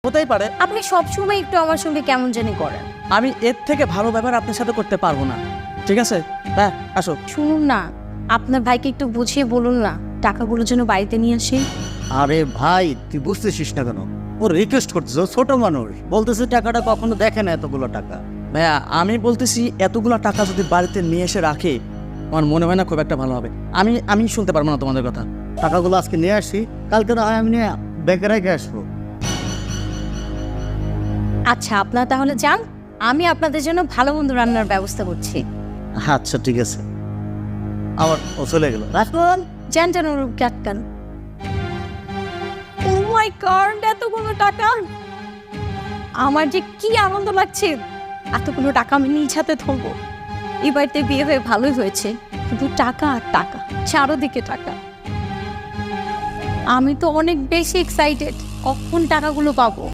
হতেই পারে। আপনি সবসময় একটু আমার সঙ্গে কেমন জানি করেন। আমি এর থেকে ভালো ব্যবহার আপনার সাথে করতে পারবো না, ঠিক আছে? হ্যাঁ, আসো। শুনুন না, আপনার ভাইকে একটু বুঝিয়ে বলুন না টাকাগুলো যেন বাড়িতে নিয়ে আসে। আরে ভাই তুই বুঝতেছিস না কেন? ও রিকোয়েস্ট করতেছে, ও ছোট মানুষ, বলতেছে টাকাটা কখনো দেখে না এতগুলো টাকা। ভাইয়া আমি বলতেছি এতগুলো টাকা যদি বাড়িতে নিয়ে এসে রাখে আমার মনে হয় না খুব একটা ভালো হবে। আমি শুনতে পারবো না তোমাদের কথা। টাকাগুলো আজকে নিয়ে আসি, কালকে না হয় আমি নিয়ে ব্যাংকে রেখে আসবো। আচ্ছা আপনারা তাহলে যান, আমি আপনাদের জন্য ভালো মন্দ রান্নার ব্যবস্থা করছি। আচ্ছা ঠিক আছে। আবার ও চলে গেল। রাখুন। যান যান, ওর আটকান। ও মাই গড, এতগুলো টাকা! আমার যে কি আনন্দ লাগছে, এতগুলো টাকা আমি নিজ হাতে ধরবো। এই বাড়িতে বিয়ে হয়ে ভালোই হয়েছে, কিন্তু টাকা আর টাকা, চারোদিকে টাকা। আমি তো অনেক বেশি এক্সাইটেড কখন টাকাগুলো পাবো।